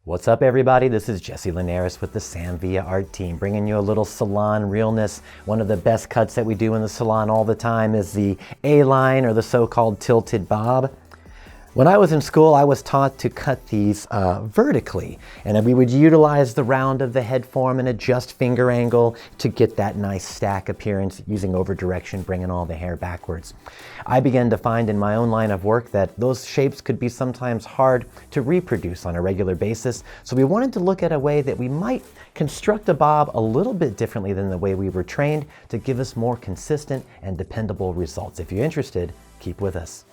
What's up, everybody? This is Jesse Linares with the Sam via ArTeam, bringing you a little salon realness. One of the best cuts that we do in the salon all the time is the A-line, or the so-called tilted bob. When I was in school, I was taught to cut these vertically, and we would utilize the round of the head form and adjust finger angle to get that nice stack appearance using over direction, bringing all the hair backwards. I began to find in my own line of work that those shapes could be sometimes hard to reproduce on a regular basis, so we wanted to look at a way that we might construct a bob a little bit differently than the way we were trained to give us more consistent and dependable results. If you're interested, keep with us.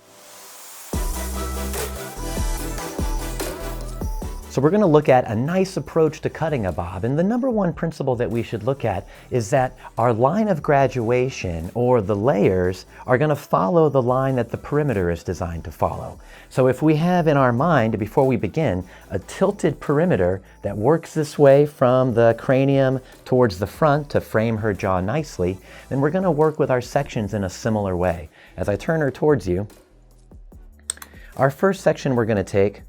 So we're going to look at a nice approach to cutting a bob, and the number one principle that we should look at is that our line of graduation, or the layers, are going to follow the line that the perimeter is designed to follow. So if we have in our mind, before we begin, a tilted perimeter that works this way from the cranium towards the front to frame her jaw nicely, then we're going to work with our sections in a similar way. As I turn her towards you, our first section we're going to take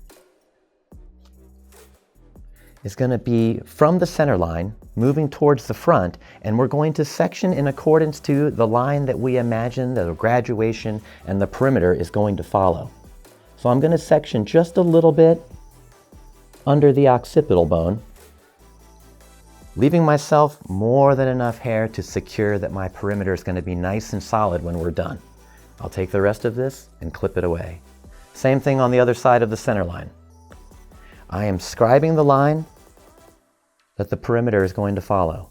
is going to be from the center line, moving towards the front, and we're going to section in accordance to the line that we imagine the graduation and the perimeter is going to follow. So I'm going to section just a little bit under the occipital bone, leaving myself more than enough hair to secure that my perimeter is going to be nice and solid when we're done. I'll take the rest of this and clip it away. Same thing on the other side of the center line. I am scribing the line that the perimeter is going to follow.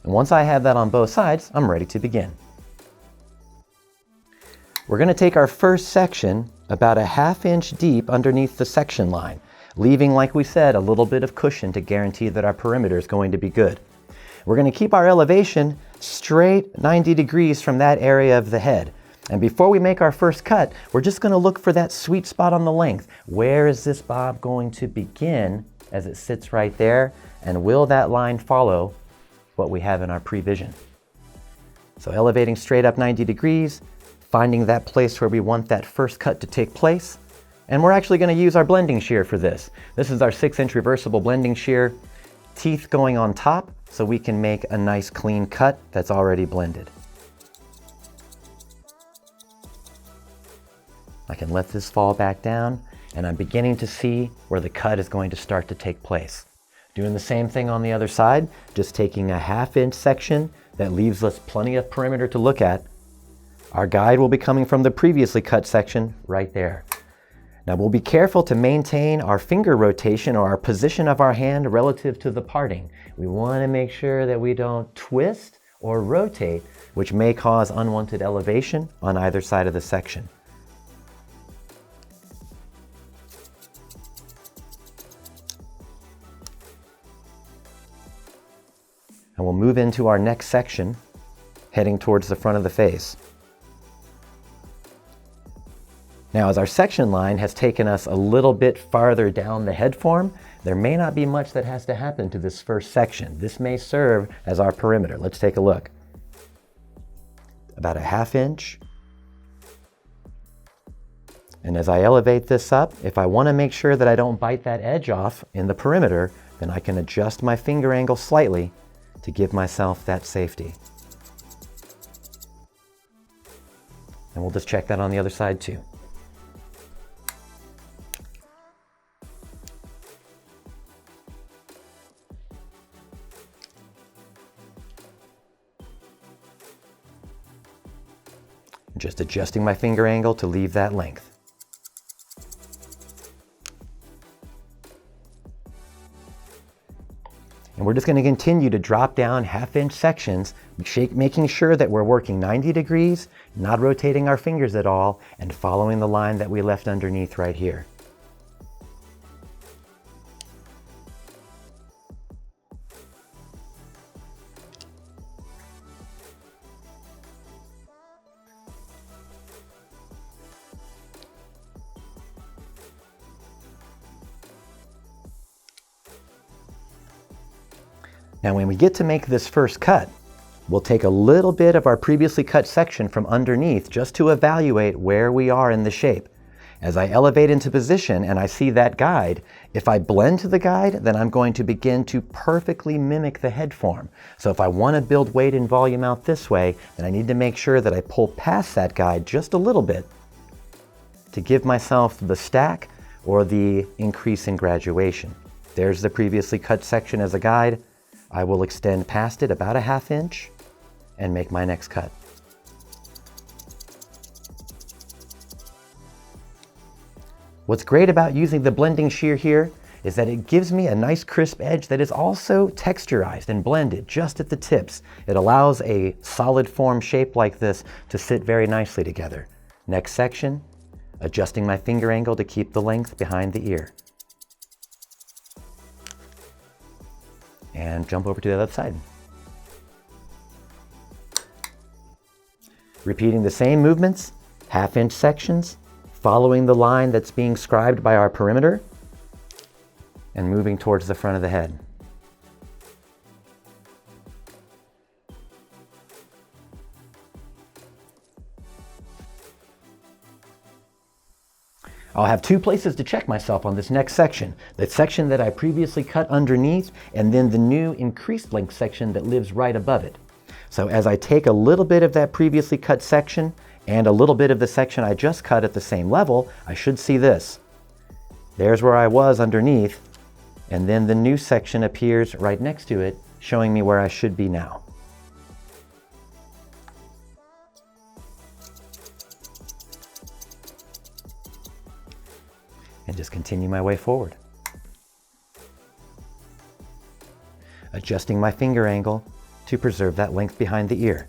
And once I have that on both sides, I'm ready to begin. We're going to take our first section about a ½ inch deep underneath the section line, leaving, like we said, a little bit of cushion to guarantee that our perimeter is going to be good. We're going to keep our elevation straight 90 degrees from that area of the head. And before we make our first cut, we're just going to look for that sweet spot on the length. Where is this bob going to begin as it sits right there? And will that line follow what we have in our prevision? So elevating straight up 90 degrees, finding that place where we want that first cut to take place. And we're actually going to use our blending shear for this. This is our 6-inch reversible blending shear, teeth going on top, so we can make a nice clean cut that's already blended. I can let this fall back down, and I'm beginning to see where the cut is going to start to take place. Doing the same thing on the other side, just taking a ½ inch section that leaves us plenty of perimeter to look at. Our guide will be coming from the previously cut section right there. Now we'll be careful to maintain our finger rotation, or our position of our hand relative to the parting. We want to make sure that we don't twist or rotate, which may cause unwanted elevation on either side of the section. And we'll move into our next section, heading towards the front of the face. Now, as our section line has taken us a little bit farther down the head form, there may not be much that has to happen to this first section. This may serve as our perimeter. Let's take a look. About a ½ inch. And as I elevate this up, if I want to make sure that I don't bite that edge off in the perimeter, then I can adjust my finger angle slightly to give myself that safety. And we'll just check that on the other side too. Just adjusting my finger angle to leave that length. And we're just going to continue to drop down ½ inch sections, making sure that we're working 90 degrees, not rotating our fingers at all, and following the line that we left underneath right here. Now when we get to make this first cut, we'll take a little bit of our previously cut section from underneath just to evaluate where we are in the shape. As I elevate into position and I see that guide, if I blend to the guide, then I'm going to begin to perfectly mimic the head form. So if I want to build weight and volume out this way, then I need to make sure that I pull past that guide just a little bit to give myself the stack or the increase in graduation. There's the previously cut section as a guide. I will extend past it about a ½ inch and make my next cut. What's great about using the blending shear here is that it gives me a nice crisp edge that is also texturized and blended just at the tips. It allows a solid form shape like this to sit very nicely together. Next section, adjusting my finger angle to keep the length behind the ear. And jump over to the other side. Repeating the same movements, ½ inch sections, following the line that's being scribed by our perimeter, and moving towards the front of the head. I'll have two places to check myself on this next section. The section that I previously cut underneath, and then the new increased length section that lives right above it. So as I take a little bit of that previously cut section and a little bit of the section I just cut at the same level, I should see this. There's where I was underneath, and then the new section appears right next to it, showing me where I should be now. And just continue my way forward. Adjusting my finger angle to preserve that length behind the ear.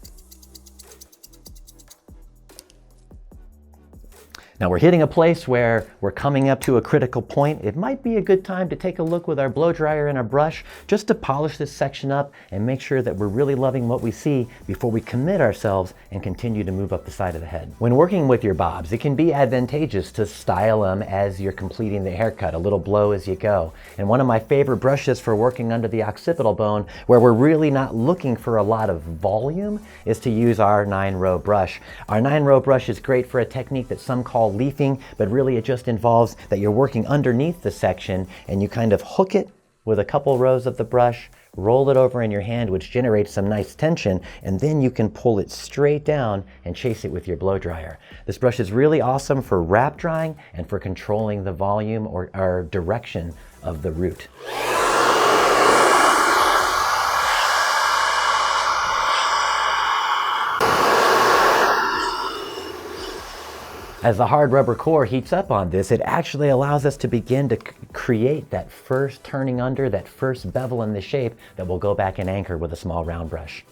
Now we're hitting a place where we're coming up to a critical point. It might be a good time to take a look with our blow dryer and our brush just to polish this section up and make sure that we're really loving what we see before we commit ourselves and continue to move up the side of the head. When working with your bobs, it can be advantageous to style them as you're completing the haircut, a little blow as you go. And one of my favorite brushes for working under the occipital bone, where we're really not looking for a lot of volume, is to use our 9-row brush. Our 9-row brush is great for a technique that some call leafing, but really it just involves that you're working underneath the section and you kind of hook it with a couple rows of the brush, roll it over in your hand, which generates some nice tension, and then you can pull it straight down and chase it with your blow dryer. This brush is really awesome for wrap drying and for controlling the volume or direction of the root. As the hard rubber core heats up on this, it actually allows us to begin to create that first turning under, that first bevel in the shape that will go back and anchor with a small round brush.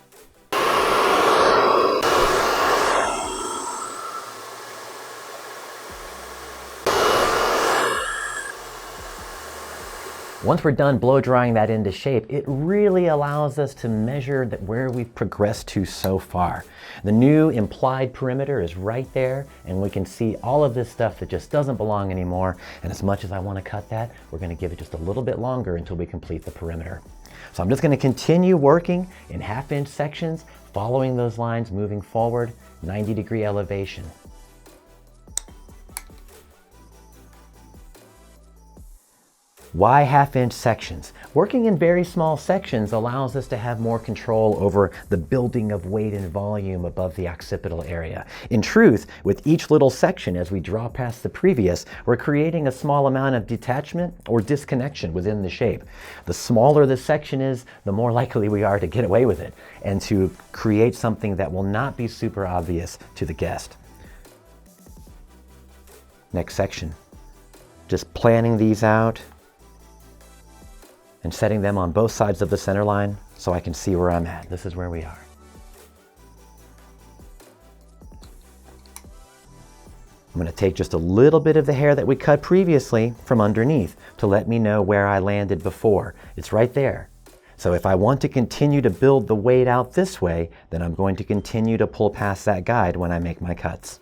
Once we're done blow drying that into shape, it really allows us to measure where we've progressed to so far. The new implied perimeter is right there, and we can see all of this stuff that just doesn't belong anymore. And as much as I want to cut that, we're going to give it just a little bit longer until we complete the perimeter. So I'm just going to continue working in ½ inch sections, following those lines, moving forward, 90-degree elevation. Why ½ inch sections? Working in very small sections allows us to have more control over the building of weight and volume above the occipital area. In truth, with each little section as we draw past the previous, we're creating a small amount of detachment or disconnection within the shape. The smaller the section is, the more likely we are to get away with it and to create something that will not be super obvious to the guest. Next section. Just planning these out and setting them on both sides of the center line so I can see where I'm at. This is where we are. I'm going to take just a little bit of the hair that we cut previously from underneath to let me know where I landed before. It's right there. So if I want to continue to build the weight out this way, then I'm going to continue to pull past that guide when I make my cuts.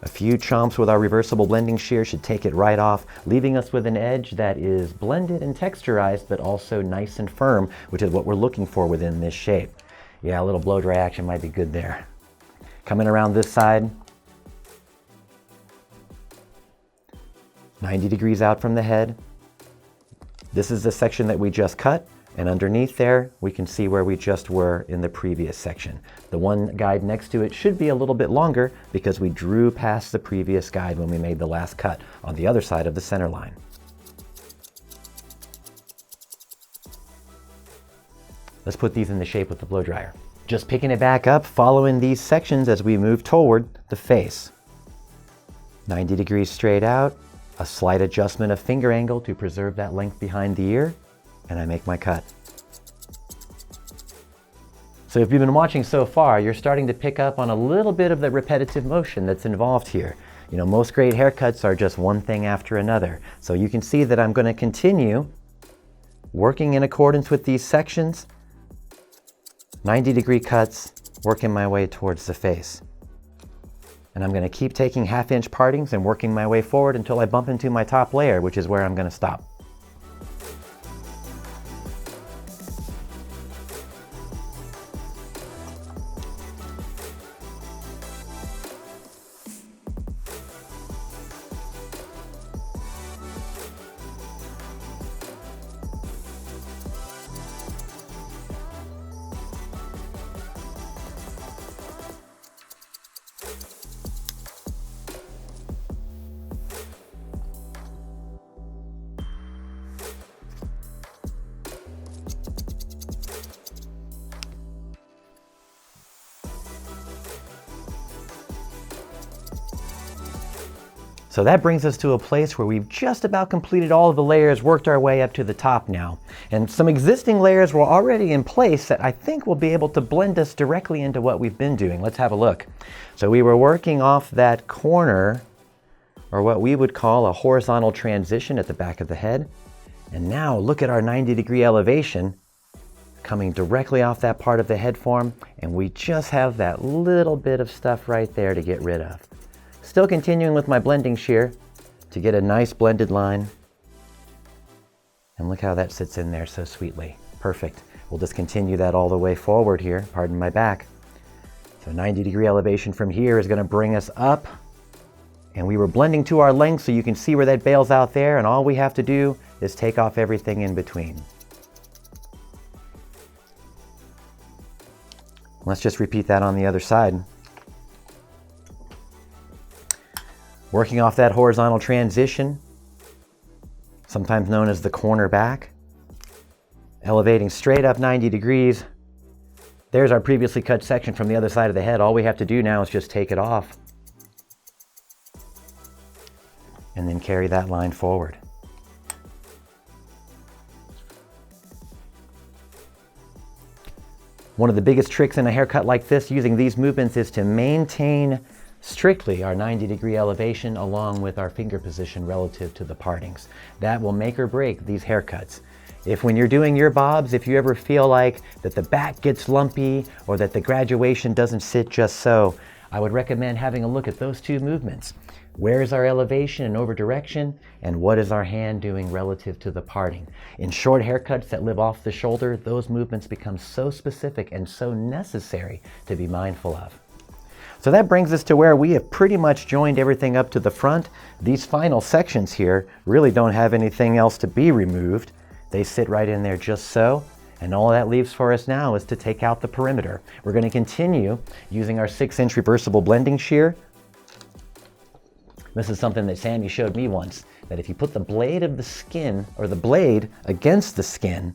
A few chomps with our reversible blending shear should take it right off, leaving us with an edge that is blended and texturized, but also nice and firm, which is what we're looking for within this shape. Yeah, a little blow dry action might be good there. Coming around this side, 90 degrees out from the head. This is the section that we just cut, and underneath there, we can see where we just were in the previous section. The one guide next to it should be a little bit longer because we drew past the previous guide when we made the last cut on the other side of the center line. Let's put these in the shape with the blow dryer. Just picking it back up, following these sections as we move toward the face. 90 degrees straight out, a slight adjustment of finger angle to preserve that length behind the ear, and I make my cut. So if you've been watching so far, you're starting to pick up on a little bit of the repetitive motion that's involved here. You know, most great haircuts are just one thing after another. So you can see that I'm going to continue working in accordance with these sections, 90-degree cuts, working my way towards the face. And I'm going to keep taking half-inch partings and working my way forward until I bump into my top layer, which is where I'm going to stop. So that brings us to a place where we've just about completed all of the layers, worked our way up to the top now. And some existing layers were already in place that I think will be able to blend us directly into what we've been doing. Let's have a look. So we were working off that corner, or what we would call a horizontal transition at the back of the head. And now look at our 90-degree elevation coming directly off that part of the head form, and we just have that little bit of stuff right there to get rid of. Still continuing with my blending shear to get a nice blended line. And look how that sits in there so sweetly. Perfect. We'll just continue that all the way forward here. Pardon my back. So 90-degree elevation from here is going to bring us up. And we were blending to our length, so you can see where that bails out there. And all we have to do is take off everything in between. Let's just repeat that on the other side. Working off that horizontal transition, sometimes known as the corner back, elevating straight up 90 degrees. There's our previously cut section from the other side of the head. All we have to do now is just take it off and then carry that line forward. One of the biggest tricks in a haircut like this using these movements is to maintain strictly our 90-degree elevation along with our finger position relative to the partings. That will make or break these haircuts. If when you're doing your bobs, if you ever feel like that the back gets lumpy or that the graduation doesn't sit just so, I would recommend having a look at those two movements. Where is our elevation and over direction, and what is our hand doing relative to the parting? In short haircuts that live off the shoulder, those movements become so specific and so necessary to be mindful of. So that brings us to where we have pretty much joined everything up to the front. These final sections here really don't have anything else to be removed. They sit right in there just so. And all that leaves for us now is to take out the perimeter. We're going to continue using our 6-inch reversible blending shear. This is something that Sammy showed me once, that if you put the blade of the skin, or the blade against the skin,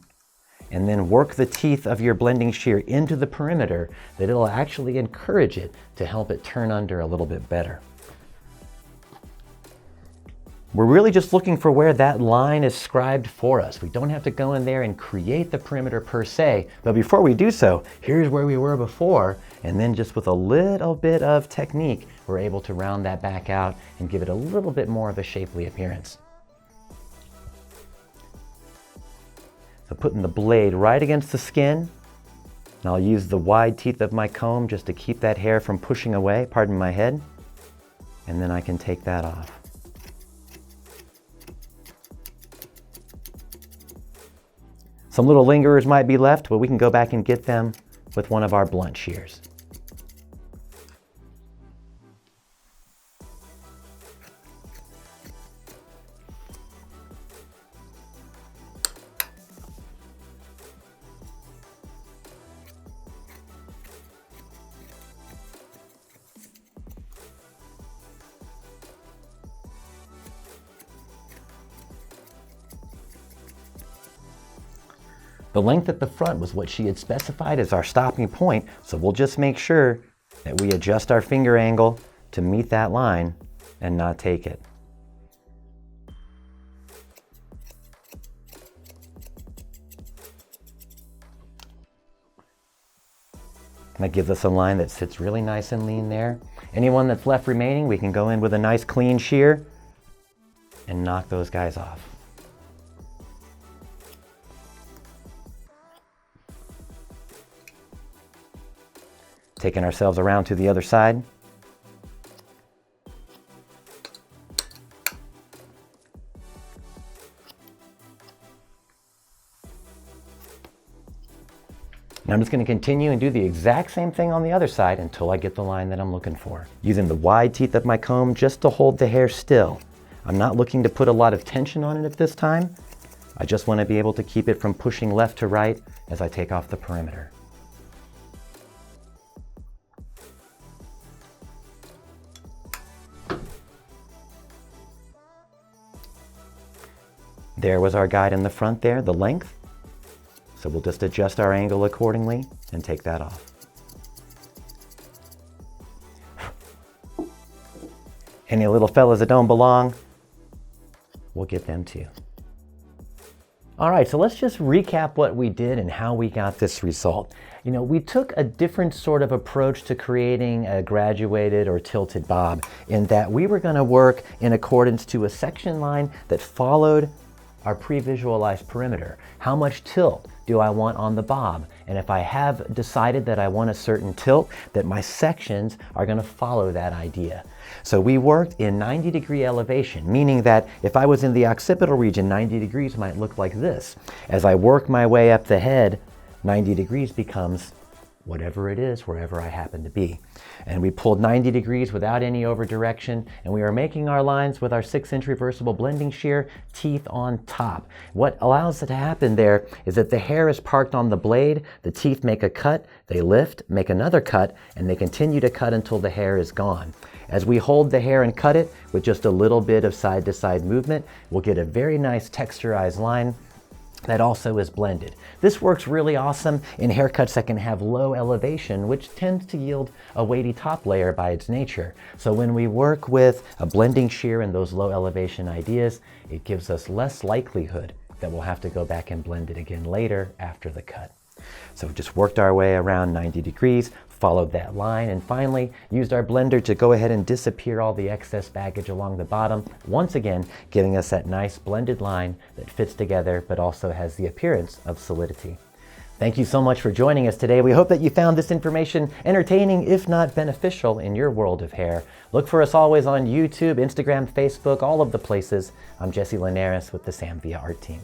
and then work the teeth of your blending shear into the perimeter, that it'll actually encourage it to help it turn under a little bit better. We're really just looking for where that line is scribed for us. We don't have to go in there and create the perimeter per se, but before we do so, here's where we were before, and then just with a little bit of technique, we're able to round that back out and give it a little bit more of a shapely appearance. So putting the blade right against the skin, and I'll use the wide teeth of my comb just to keep that hair from pushing away, pardon my head. and then I can take that off. Some little lingerers might be left, but we can go back and get them with one of our blunt shears. The length at the front was what she had specified as our stopping point, so we'll just make sure that we adjust our finger angle to meet that line and not take it. And that gives us a line that sits really nice and lean there. Anyone that's left remaining, we can go in with a nice clean shear and knock those guys off. Taking ourselves around to the other side. Now I'm just going to continue and do the exact same thing on the other side until I get the line that I'm looking for. Using the wide teeth of my comb just to hold the hair still. I'm not looking to put a lot of tension on it at this time. I just want to be able to keep it from pushing left to right as I take off the perimeter. There was our guide in the front there, the length. So we'll just adjust our angle accordingly and take that off. Any little fellas that don't belong, we'll get them too. All right, so let's just recap what we did and how we got this result. You know, we took a different sort of approach to creating a graduated or tilted bob in that we were going to work in accordance to a section line that followed our pre-visualized perimeter. How much tilt do I want on the bob? And if I have decided that I want a certain tilt, that my sections are going to follow that idea. So we worked in 90-degree elevation, meaning that if I was in the occipital region, 90 degrees might look like this. As I work my way up the head, 90 degrees becomes whatever it is, wherever I happen to be. And we pulled 90 degrees without any over direction, and we are making our lines with our 6-inch reversible blending shear, teeth on top. What allows it to happen there is that the hair is parked on the blade, the teeth make a cut, they lift, make another cut, and they continue to cut until the hair is gone. As we hold the hair and cut it with just a little bit of side-to-side movement, we'll get a very nice texturized line that also is blended. This works really awesome in haircuts that can have low elevation, which tends to yield a weighty top layer by its nature. So when we work with a blending shear and those low elevation ideas, it gives us less likelihood that we'll have to go back and blend it again later after the cut. So we just worked our way around 90 degrees, followed that line, and finally used our blender to go ahead and disappear all the excess baggage along the bottom, once again giving us that nice blended line that fits together but also has the appearance of solidity. Thank you so much for joining us today. We hope that you found this information entertaining, if not beneficial, in your world of hair. Look for us always on YouTube, Instagram, Facebook, all of the places. I'm Jesse Linares with the Sam via ArTeam.